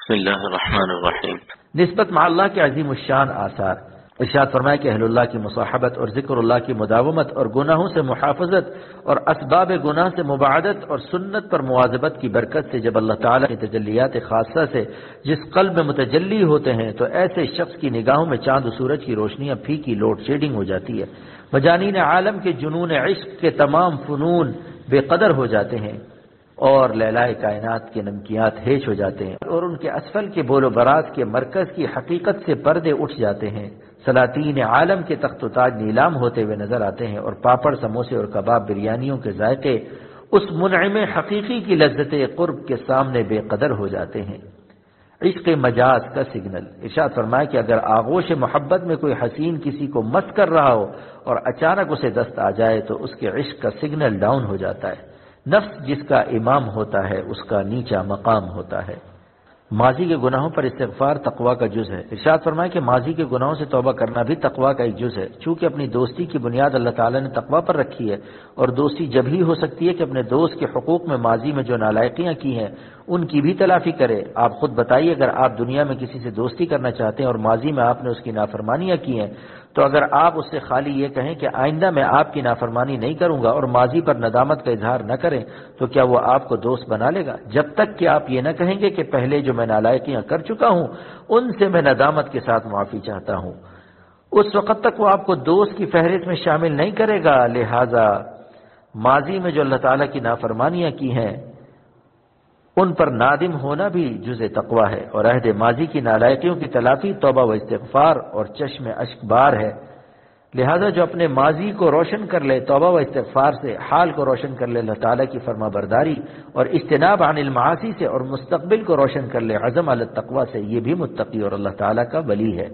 بسم اللہ الرحمن الرحیم۔ نسبت مع اللہ کے عظیم الشان آثار۔ ارشاد فرمایا کہ اہل اللہ کی مصاحبت اور ذکر اللہ کی مداومت اور گناہوں سے محافظت اور اسباب گناہ سے مباعدت اور سنت پر مواظبت کی برکت سے جب اللہ تعالیٰ کی تجلیات خاصہ سے جس قلب میں متجلی ہوتے ہیں تو ایسے شخص کی نگاہوں میں چاند و سورج کی روشنیاں پھیکی لوڈ شیڈنگ ہو جاتی ہے۔ مجانین عالم کے جنون عشق کے تمام فنون بے قدر ہو جاتے ہیں اور لیلائے کائنات کے نمکیات ہیچ ہو جاتے ہیں اور ان کے اسفل کے بول و برات کے مرکز کی حقیقت سے پردے اٹھ جاتے ہیں۔ سلاطین عالم کے تخت و تاج نیلام ہوتے ہوئے نظر آتے ہیں اور پاپڑ سموسے اور کباب بریانیوں کے ذائقے اس منعم حقیقی کی لذت قرب کے سامنے بے قدر ہو جاتے ہیں۔ عشق مجاز کا سگنل۔ ارشاد فرمایا کہ اگر آغوش محبت میں کوئی حسین کسی کو مست کر رہا ہو اور اچانک اسے دست آ جائے تو اس کے عشق کا سگنل ڈاؤن ہو جاتا ہے۔ نفس جس کا امام ہوتا ہے اس کا نیچا مقام ہوتا ہے۔ ماضی کے گناہوں پر استغفار تقویٰ کا جز ہے۔ ارشاد فرمایا کہ ماضی کے گناہوں سے توبہ کرنا بھی تقویٰ کا ایک جز ہے، چونکہ اپنی دوستی کی بنیاد اللہ تعالیٰ نے تقویٰ پر رکھی ہے، اور دوستی جب ہی ہو سکتی ہے کہ اپنے دوست کے حقوق میں ماضی میں جو نالائقیاں کی ہیں ان کی بھی تلافی کرے۔ آپ خود بتائیے، اگر آپ دنیا میں کسی سے دوستی کرنا چاہتے ہیں اور ماضی میں آپ نے اس کی نافرمانیاں کی ہیں تو اگر آپ اس سے خالی یہ کہیں کہ آئندہ میں آپ کی نافرمانی نہیں کروں گا اور ماضی پر ندامت کا اظہار نہ کریں تو کیا وہ آپ کو دوست بنا لے گا؟ جب تک کہ آپ یہ نہ کہیں گے کہ پہلے جو میں نالائقیاں کر چکا ہوں ان سے میں ندامت کے ساتھ معافی چاہتا ہوں، اس وقت تک وہ آپ کو دوست کی فہرست میں شامل نہیں کرے گا۔ لہذا ماضی میں جو اللہ تعالیٰ کی نافرمانیاں کی ہیں ان پر نادم ہونا بھی جز تقویٰ ہے، اور عہد ماضی کی نالائقیوں کی تلافی توبہ و استغفار اور چشم اشک بار ہے۔ لہذا جو اپنے ماضی کو روشن کر لے توبہ و استغفار سے، حال کو روشن کر لے اللہ تعالیٰ کی فرما برداری اور اجتناب عن المعاصی سے، اور مستقبل کو روشن کر لے عزم علی التقویٰ سے، یہ بھی متقی اور اللہ تعالیٰ کا ولی ہے۔